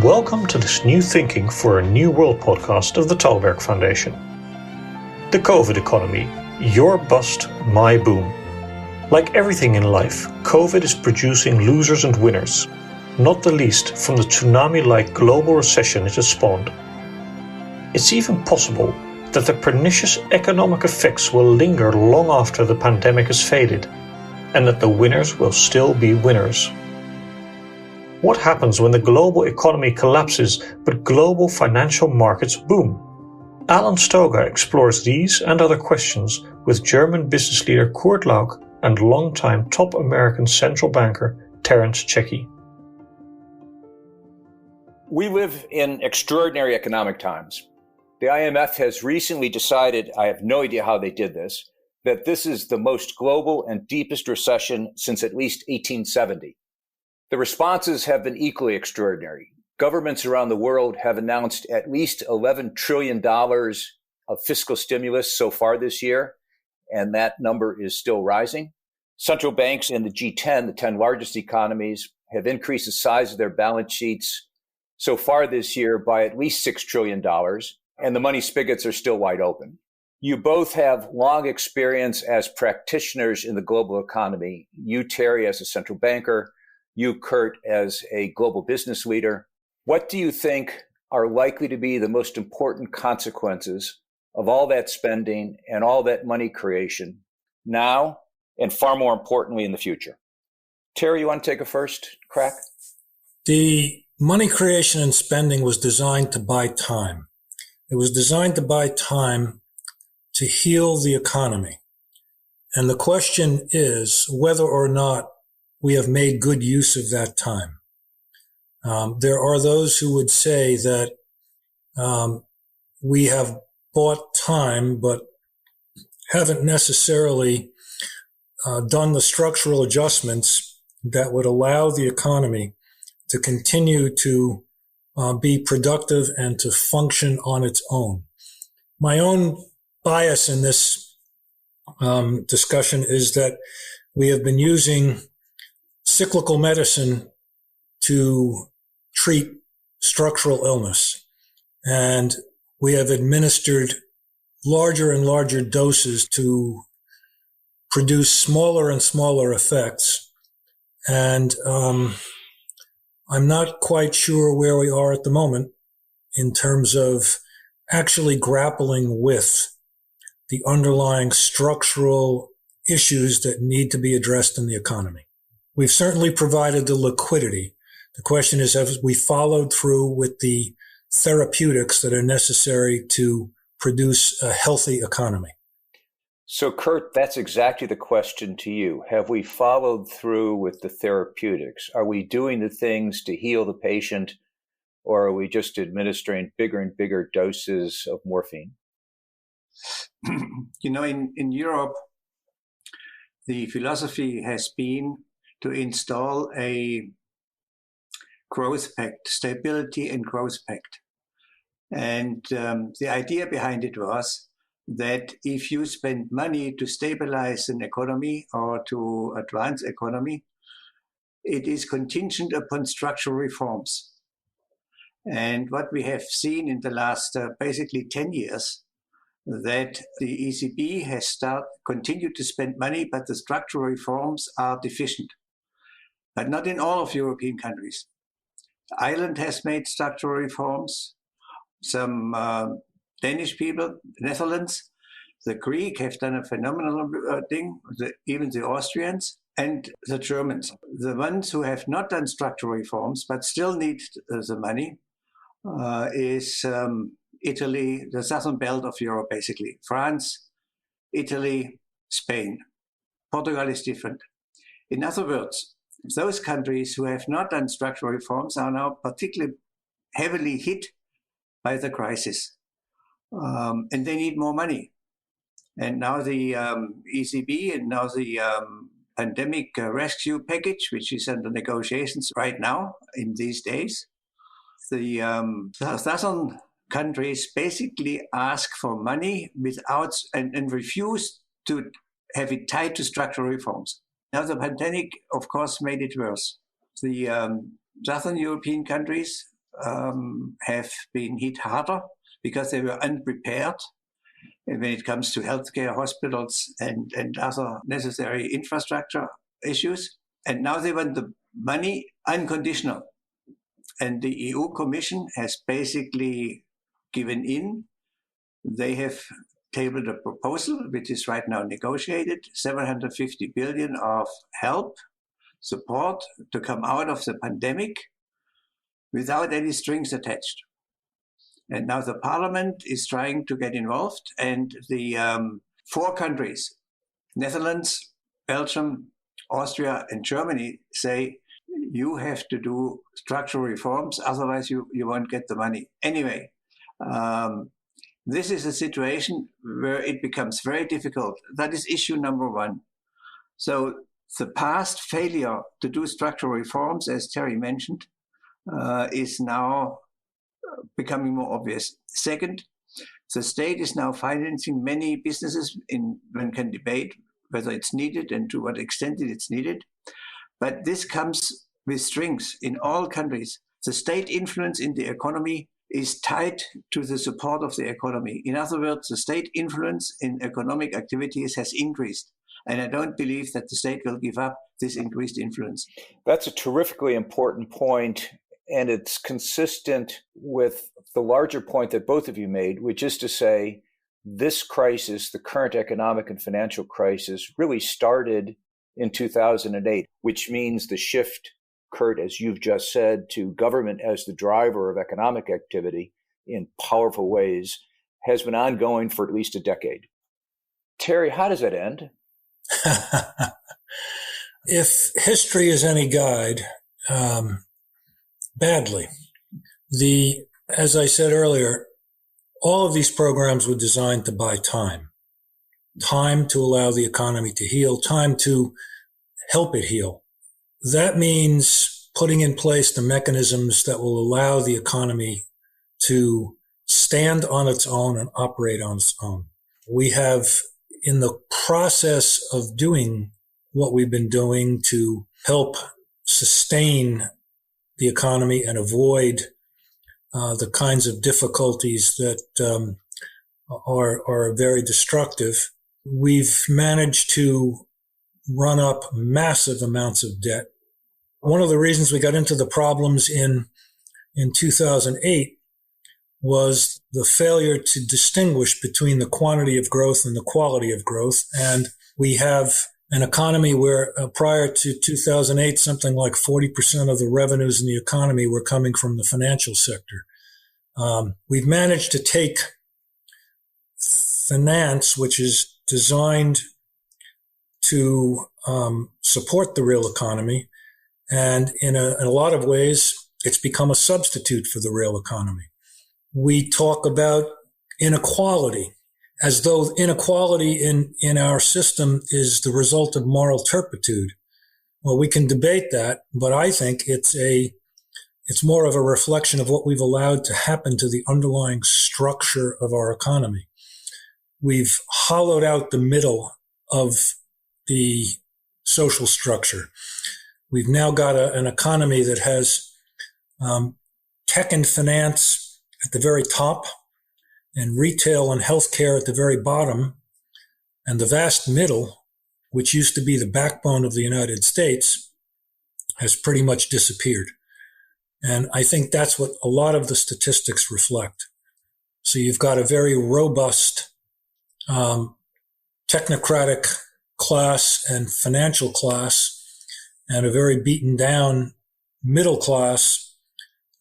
Welcome to this New Thinking for a New World podcast of the Tällberg Foundation. The COVID economy, your bust, my boom. Like everything in life, COVID is producing losers and winners, not the least from the tsunami-like global recession it has spawned. It's even possible that the pernicious economic effects will linger long after the pandemic has faded, and that the winners will still be winners. What happens when the global economy collapses but global financial markets boom? Alan Stoga explores these and other questions with German business leader Kurt Lauk and longtime top American central banker Terry Checki. We live in extraordinary economic times. The IMF has recently decided, I have no idea how they did this, that this is the most global and deepest recession since at least 1870. The responses have been equally extraordinary. Governments around the world have announced at least $11 trillion of fiscal stimulus so far this year, and that number is still rising. Central banks in the G10, the 10 largest economies, have increased the size of their balance sheets so far this year by at least $6 trillion, and the money spigots are still wide open. You both have long experience as practitioners in the global economy. You, Terry, as a central banker, you, Kurt, as a global business leader. What do you think are likely to be the most important consequences of all that spending and all that money creation now, and far more importantly, in the future? Terry, you want to take a first crack? The money creation and spending was designed to buy time. It was designed to buy time to heal the economy. And the question is whether or not we have made good use of that time. There are those who would say that we have bought time, but haven't necessarily done the structural adjustments that would allow the economy to continue to be productive and to function on its own. My own bias in this discussion is that we have been using cyclical medicine to treat structural illness. And we have administered larger and larger doses to produce smaller and smaller effects. And I'm not quite sure where we are at the moment in terms of actually grappling with the underlying structural issues that need to be addressed in the economy. We've certainly provided the liquidity. The question is, have we followed through with the therapeutics that are necessary to produce a healthy economy? So, Kurt, that's exactly the question to you. Have we followed through with the therapeutics? Are we doing the things to heal the patient, or are we just administering bigger and bigger doses of morphine? You know, in Europe, the philosophy has been to install a growth pact, stability and growth pact. And the idea behind it was that if you spend money to stabilize an economy or to advance economy, it is contingent upon structural reforms. And what we have seen in the last basically 10 years, that the ECB has continued to spend money, but the structural reforms are deficient. But not in all of European countries. Ireland has made structural reforms. Some Danish people, Netherlands, the Greek have done a phenomenal thing, even the Austrians and the Germans. The ones who have not done structural reforms but still need the money is Italy, the southern belt of Europe, basically. France, Italy, Spain. Portugal is different. In other words, those countries who have not done structural reforms are now particularly heavily hit by the crisis. And they need more money. And now the ECB and now the pandemic rescue package, which is under negotiations right now in these days, the southern countries basically ask for money without and refuse to have it tied to structural reforms. Now, the pandemic, of course, made it worse. The southern European countries have been hit harder because they were unprepared when it comes to healthcare, hospitals, and other necessary infrastructure issues. And now they want the money unconditional. And the EU Commission has basically given in. They have tabled a proposal, which is right now negotiated, 750 billion of help, support to come out of the pandemic without any strings attached. And now the parliament is trying to get involved, and the 4 countries, Netherlands, Belgium, Austria, and Germany, say you have to do structural reforms, otherwise you won't get the money. Anyway, this is a situation where it becomes very difficult. That is issue number 1. So the past failure to do structural reforms, as Terry mentioned, is now becoming more obvious. Second, the state is now financing many businesses. One can debate whether it's needed and to what extent it's needed. But this comes with strings in all countries. The state influence in the economy is tied to the support of the economy. In other words, the state influence in economic activities has increased. And I don't believe that the state will give up this increased influence. That's a terrifically important point, and it's consistent with the larger point that both of you made, which is to say, this crisis, the current economic and financial crisis, really started in 2008, which means the shift, Kurt, as you've just said, to government as the driver of economic activity in powerful ways has been ongoing for at least a decade. Terry, how does that end? If history is any guide, badly. As I said earlier, all of these programs were designed to buy time to allow the economy to heal, time to help it heal. That means putting in place the mechanisms that will allow the economy to stand on its own and operate on its own. We have, in the process of doing what we've been doing to help sustain the economy and avoid the kinds of difficulties that are very destructive, we've managed to run up massive amounts of debt. One of the reasons we got into the problems in 2008 was the failure to distinguish between the quantity of growth and the quality of growth. And we have an economy where prior to 2008, something like 40% of the revenues in the economy were coming from the financial sector. We've managed to take finance, which is designed to support the real economy, and in a lot of ways, it's become a substitute for the real economy. We talk about inequality as though inequality in our system is the result of moral turpitude. Well, we can debate that, but I think it's more of a reflection of what we've allowed to happen to the underlying structure of our economy. We've hollowed out the middle of the social structure. We've now got an economy that has tech and finance at the very top, and retail and healthcare at the very bottom, and the vast middle, which used to be the backbone of the United States, has pretty much disappeared. And I think that's what a lot of the statistics reflect. So you've got a very robust technocratic class and financial class, and a very beaten down middle class,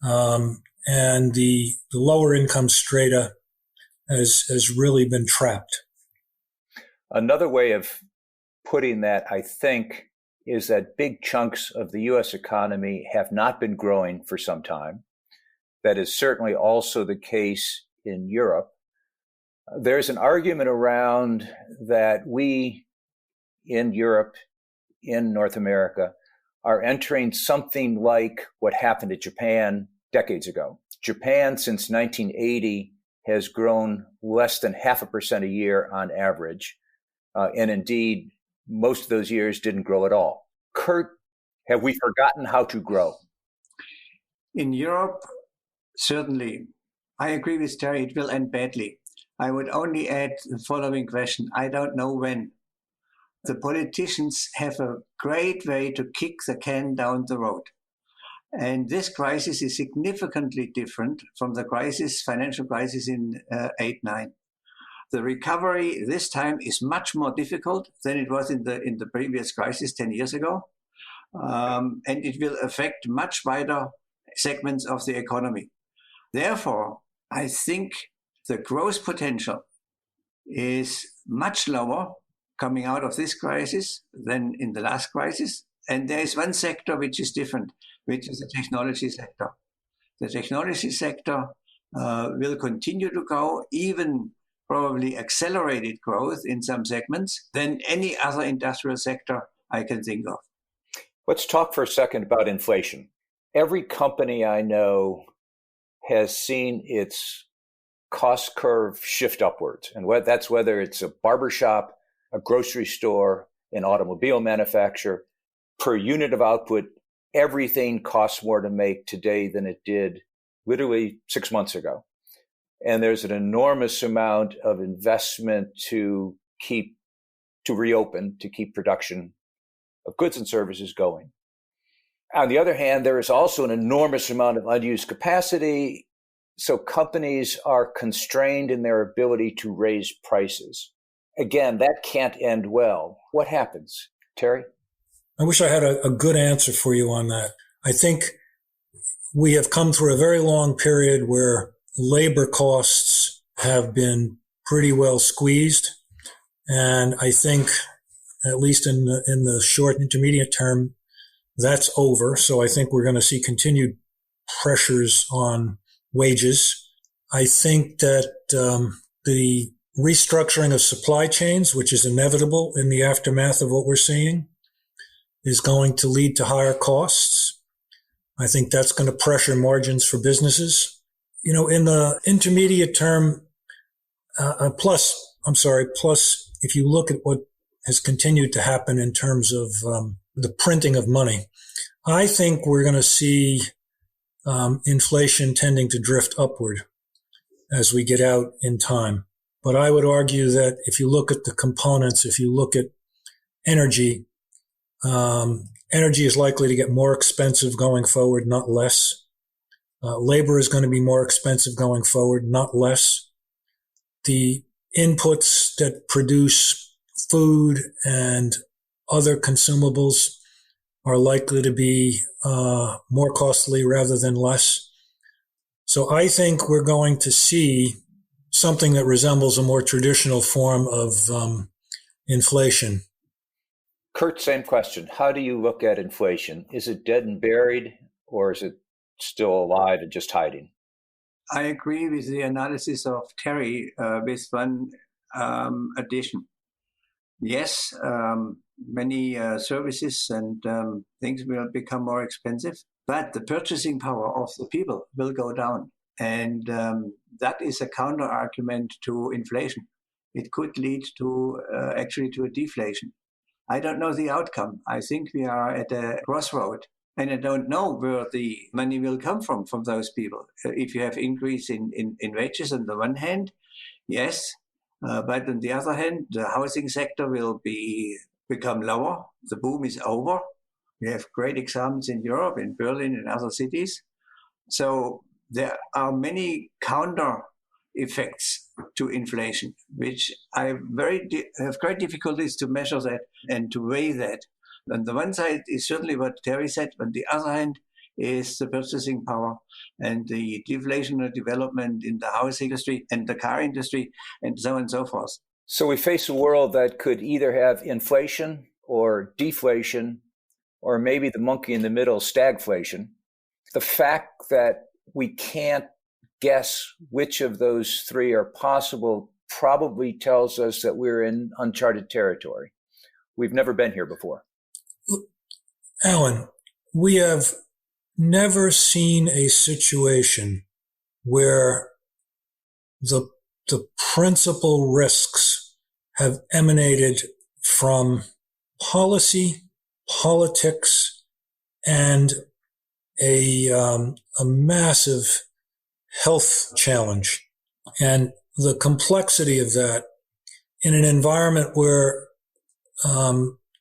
and the lower income strata has really been trapped. Another way of putting that, I think, is that big chunks of the U.S. economy have not been growing for some time. That is certainly also the case in Europe. There's an argument around that we in Europe, in North America, are entering something like what happened to Japan decades ago. Japan, since 1980, has grown less than 0.5% a year on average. And indeed, most of those years didn't grow at all. Kurt, have we forgotten how to grow? In Europe, Certainly. I agree with Terry, it will end badly. I would only add the following question. I don't know when. The politicians have a great way to kick the can down the road. And this crisis is significantly different from the financial crisis in 8-9. The recovery this time is much more difficult than it was in the previous crisis 10 years ago. And it will affect much wider segments of the economy. Therefore, I think the growth potential is much lower coming out of this crisis than in the last crisis. And there is one sector which is different, which is the technology sector. The technology sector will continue to grow, even probably accelerated growth in some segments than any other industrial sector I can think of. Let's talk for a second about inflation. Every company I know has seen its cost curve shift upwards. And that's whether it's a barbershop, a grocery store, an automobile manufacturer. Per unit of output, everything costs more to make today than it did literally 6 months ago. And there's an enormous amount of investment to reopen, to keep production of goods and services going. On the other hand, there is also an enormous amount of unused capacity. So companies are constrained in their ability to raise prices. Again, that can't end well. What happens? Terry? I wish I had a good answer for you on that. I think we have come through a very long period where labor costs have been pretty well squeezed. And I think, at least in the short intermediate term, that's over. So I think we're going to see continued pressures on wages. I think that the restructuring of supply chains, which is inevitable in the aftermath of what we're seeing, is going to lead to higher costs. I think that's going to pressure margins for businesses. You know, in the intermediate term, plus, if you look at what has continued to happen in terms of the printing of money, I think we're going to see inflation tending to drift upward as we get out in time. But I would argue that if you look at the components, if you look at energy, energy is likely to get more expensive going forward, not less. Labor is going to be more expensive going forward, not less. The inputs that produce food and other consumables are likely to be more costly rather than less. So I think we're going to see something that resembles a more traditional form of inflation. Kurt, same question. How do you look at inflation? Is it dead and buried, or is it still alive and just hiding? I agree with the analysis of Terry with one addition. Yes, many services and things will become more expensive, but the purchasing power of the people will go down. And that is a counter argument to inflation. It could lead to actually to a deflation. I don't know the outcome. I think we are at a crossroad, and I don't know where the money will come from those people. If you have increase in wages on the one hand, yes, but on the other hand, the housing sector will become lower. The boom is over. We have great examples in Europe, in Berlin, and other cities. So there are many counter effects to inflation, which I have great difficulties to measure that and to weigh that. On the one side is certainly what Terry said. On the other hand is the purchasing power and the deflationary development in the housing industry and the car industry and so on and so forth. So we face a world that could either have inflation or deflation, or maybe the monkey in the middle, stagflation. The fact that we can't guess which of those three are possible probably tells us that we're in uncharted territory. We've never been here before. Alan, we have never seen a situation where the principal risks have emanated from policy, politics, and a massive health challenge. And the complexity of that in an environment where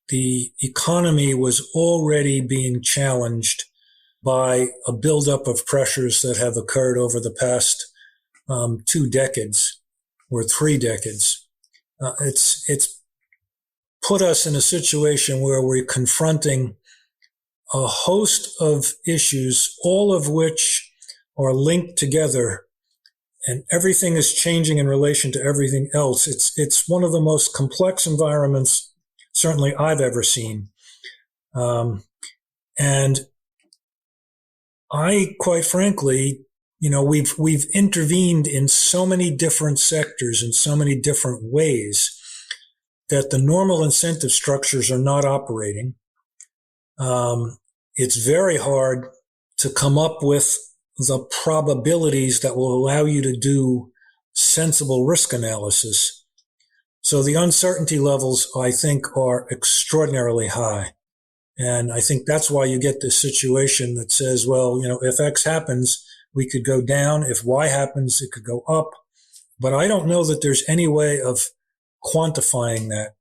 the economy was already being challenged by a buildup of pressures that have occurred over the past 2 decades or 3 decades. It's put us in a situation where we're confronting a host of issues, all of which are linked together, and everything is changing in relation to everything else. It's one of the most complex environments certainly I've ever seen. And I, quite frankly, we've intervened in so many different sectors in so many different ways that the normal incentive structures are not operating. It's very hard to come up with the probabilities that will allow you to do sensible risk analysis. So the uncertainty levels, I think, are extraordinarily high. And I think that's why you get this situation that says, well, if X happens, we could go down. If Y happens, it could go up. But I don't know that there's any way of quantifying that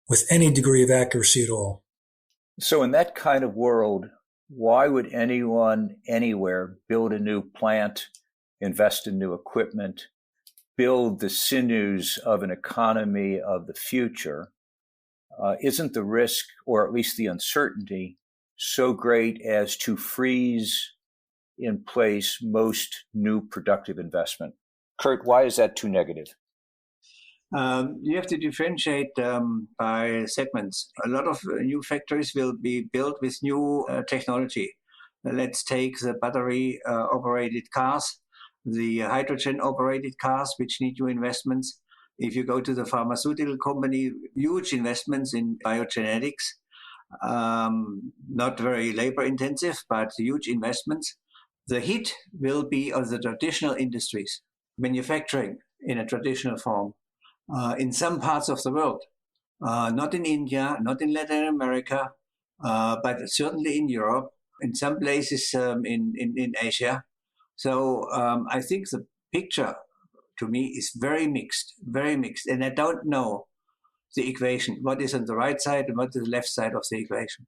with any degree of accuracy at all. So in that kind of world, why would anyone anywhere build a new plant, invest in new equipment, build the sinews of an economy of the future? Isn't the risk, or at least the uncertainty, so great as to freeze in place most new productive investment? Kurt, why is that too negative? You have to differentiate by segments. A lot of new factories will be built with new technology. Let's take the battery operated cars, the hydrogen operated cars, which need new investments. If you go to the pharmaceutical company, huge investments in biogenetics, not very labor intensive, but huge investments. The hit will be of the traditional industries, manufacturing in a traditional form. In some parts of the world, not in India, not in Latin America, but certainly in Europe, in some places in Asia. So I think the picture to me is very mixed, and I don't know the equation, what is on the right side and what is the left side of the equation.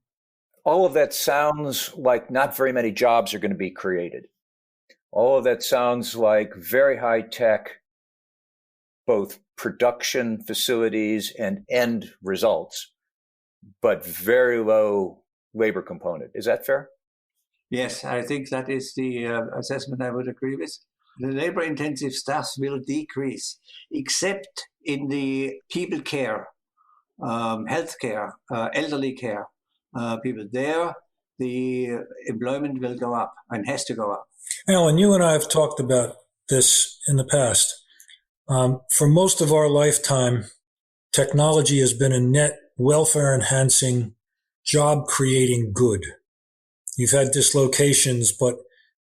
All of that sounds like not very many jobs are going to be created. All of that sounds like very high tech, both production facilities and end results, but very low labor component. Is that fair? Yes, I think that is the assessment I would agree with. The labor intensive stuff will decrease, except in the people care, health care, elderly care, people there, the employment will go up and has to go up. Alan, you and I have talked about this in the past. For most of our lifetime, technology has been a net welfare-enhancing, job-creating good. You've had dislocations, but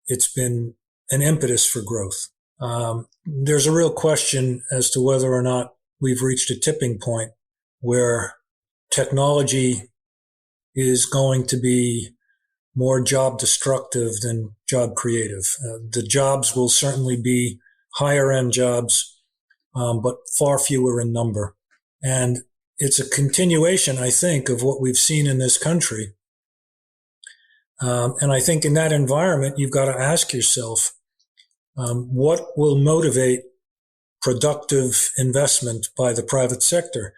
it's been an impetus for growth. There's a real question as to whether or not we've reached a tipping point where technology is going to be more job destructive than job creative. The jobs will certainly be higher end jobs, but far fewer in number. And it's a continuation, I think, of what we've seen in this country. And I think in that environment, you've got to ask yourself, what will motivate productive investment by the private sector?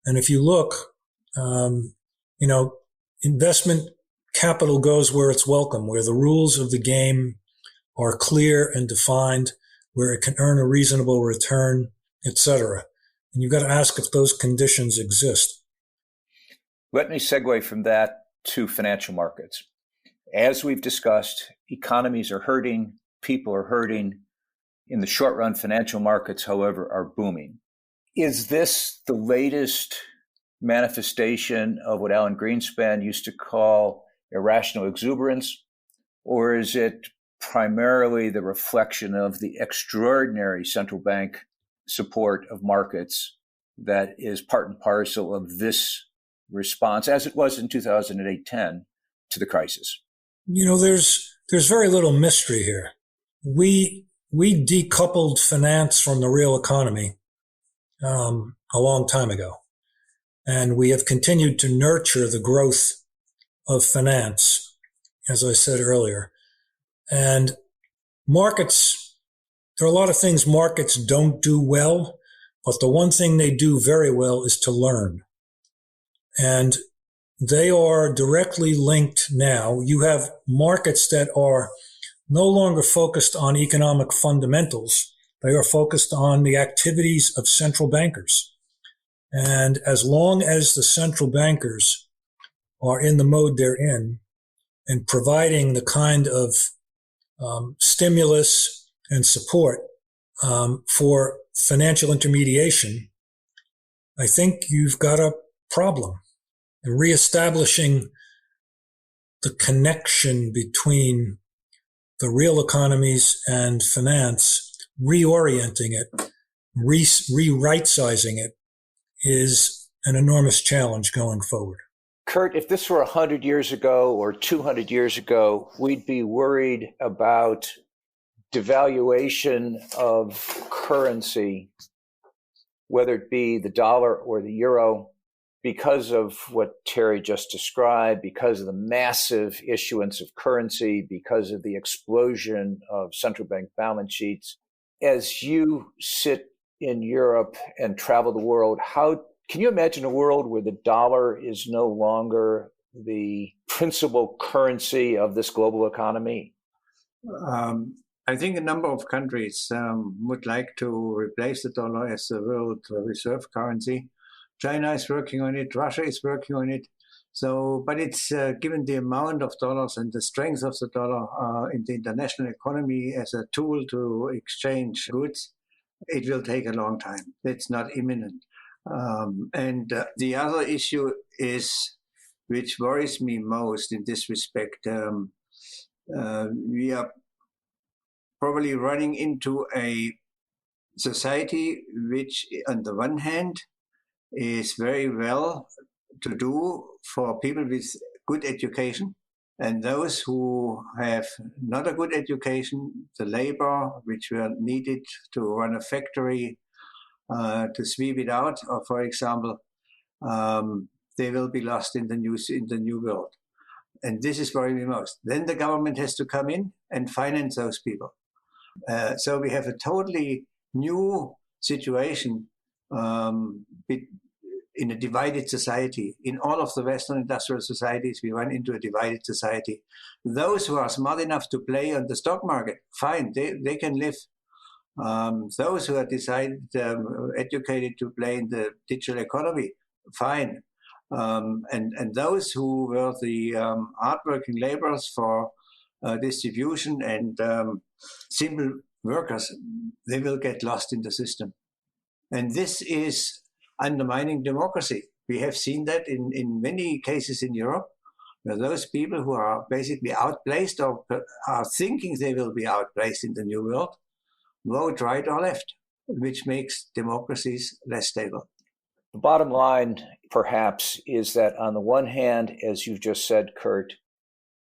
And if you look, investment capital goes where it's welcome, where the rules of the game are clear and defined, where it can earn a reasonable return, etc. And you've got to ask if those conditions exist. Let me segue from that to financial markets. As we've discussed, economies are hurting, people are hurting. In the short run, financial markets, however, are booming. Is this the latest manifestation of what Alan Greenspan used to call irrational exuberance, or is it primarily the reflection of the extraordinary central bank support of markets that is part and parcel of this response, as it was in 2008-10, to the crisis? There's very little mystery here. we decoupled finance from the real economy a long time ago. And we have continued to nurture the growth of finance, as I said earlier. And markets, there are a lot of things markets don't do well, but the one thing they do very well is to learn. And they are directly linked now. You have markets that are no longer focused on economic fundamentals. They are focused on the activities of central bankers. And as long as the central bankers are in the mode they're in and providing the kind of stimulus and support for financial intermediation, I think you've got a problem. And reestablishing the connection between the real economies and finance, reorienting it, re-right-sizing it, is an enormous challenge going forward. Kurt, if this were 100 years ago or 200 years ago, we'd be worried about devaluation of currency, whether it be the dollar or the euro, because of what Terry just described, because of the massive issuance of currency, because of the explosion of central bank balance sheets. As you sit in Europe and travel the world, how can you imagine a world where the dollar is no longer the principal currency of this global economy? I think a number of countries would like to replace the dollar as the world reserve currency. China is working on it. Russia is working on it. So, but it's given the amount of dollars and the strength of the dollar in the international economy as a tool to exchange goods, it will take a long time. It's not imminent. And the other issue is, which worries me most in this respect, we are probably running into a society which, on the one hand, is very well to do for people with good education, and those who have not a good education, the labor which were needed to run a factory, to sweep it out, or for example, they will be lost in the new world. And this is worrying me most. Then the government has to come in and finance those people. So we have a totally new situation in a divided society. In all of the Western industrial societies, we run into a divided society. Those who are smart enough to play on the stock market, fine, they can live. Those who are educated to play in the digital economy, fine. And those who were the hardworking laborers for distribution and simple workers, they will get lost in the system. And this is undermining democracy. We have seen that in many cases in Europe, where those people who are basically outplaced or are thinking they will be outplaced in the new world, vote right or left, which makes democracies less stable. The bottom line, perhaps, is that on the one hand, as you just said, Kurt,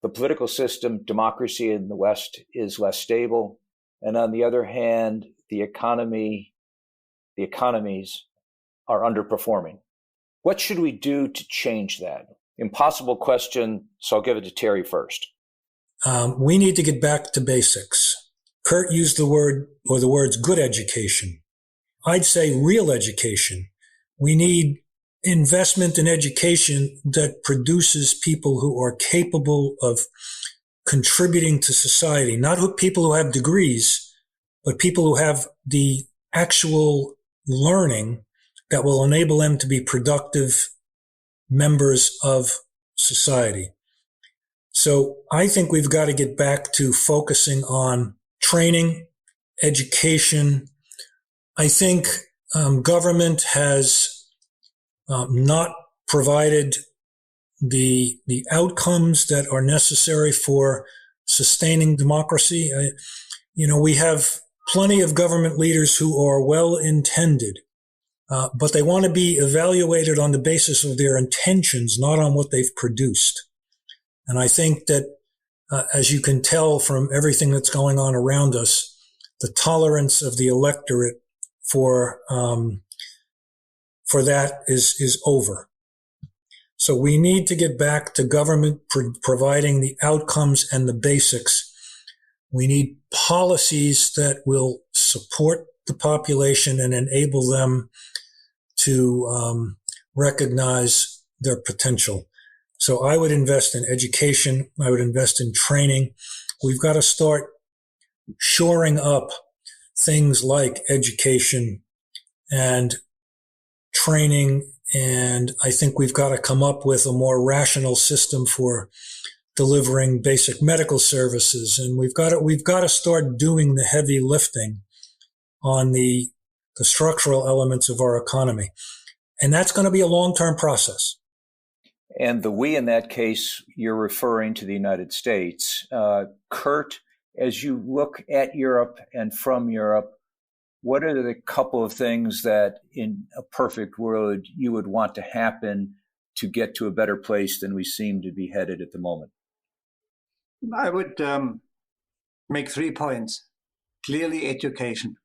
the political system, democracy in the West is less stable. And on the other hand, the economies are underperforming. What should we do to change that? Impossible question, so I'll give it to Terry first. We need to get back to basics. Kurt used the words good education. I'd say real education. We need investment in education that produces people who are capable of contributing to society, not people who have degrees, but people who have the actual learning that will enable them to be productive members of society. So I think we've got to get back to focusing on training, education. I think government has not provided the outcomes that are necessary for sustaining democracy. We have plenty of government leaders who are well-intended, but they want to be evaluated on the basis of their intentions, not on what they've produced. And I think that as you can tell from everything that's going on around us, the tolerance of the electorate for that is over. So we need to get back to government providing the outcomes and the basics. We need policies that will support the population and enable them to recognize their potential. So I would invest in education. I would invest in training. We've got to start shoring up things like education and training. And I think we've got to come up with a more rational system for delivering basic medical services. And we've got to start doing the heavy lifting on the structural elements of our economy. And that's going to be a long-term process. And the we in that case, you're referring to the United States. Kurt, as you look at Europe and from Europe, what are the couple of things that in a perfect world you would want to happen to get to a better place than we seem to be headed at the moment? I would make 3 points. Clearly, education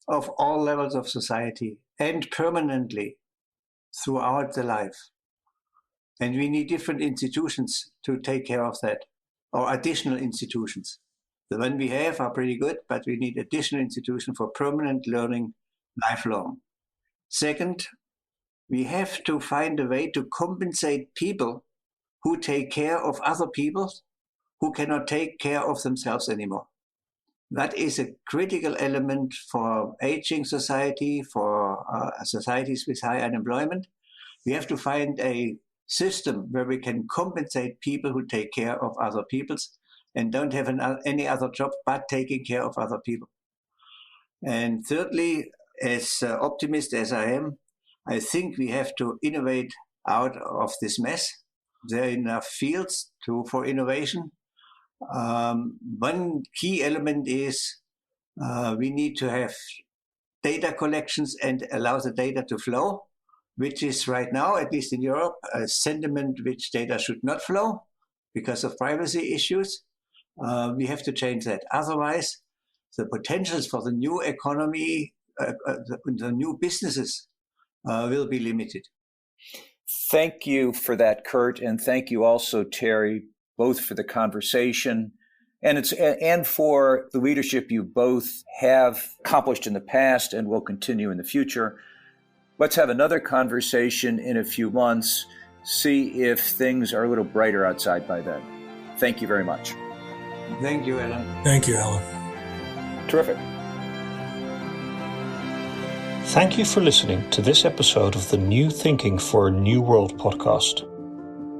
of all levels of society and permanently throughout the life. And we need different institutions to take care of that, or additional institutions. The one we have are pretty good, but we need additional institutions for permanent learning lifelong. Second, we have to find a way to compensate people who take care of other people who cannot take care of themselves anymore. That is a critical element for aging society, for societies with high unemployment. We have to find a system where we can compensate people who take care of other peoples and don't have any other job but taking care of other people. And thirdly, as optimist as I am, I think we have to innovate out of this mess. There are enough fields for innovation. One key element is we need to have data collections and allow the data to flow, which is right now, at least in Europe, a sentiment which data should not flow because of privacy issues. We have to change that. Otherwise, the potentials for the new economy, the new businesses will be limited. Thank you for that, Kurt, and thank you also, Terry, both for the conversation and for the leadership you both have accomplished in the past and will continue in the future. Let's have another conversation in a few months, see if things are a little brighter outside by then. Thank you very much. Thank you, Alan. Thank you, Alan. Terrific. Thank you for listening to this episode of the New Thinking for a New World podcast.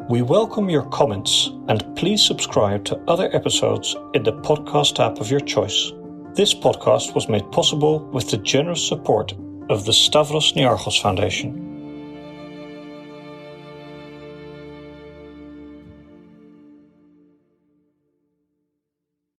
We welcome your comments and please subscribe to other episodes in the podcast app of your choice. This podcast was made possible with the generous support of the Stavros Niarchos Foundation.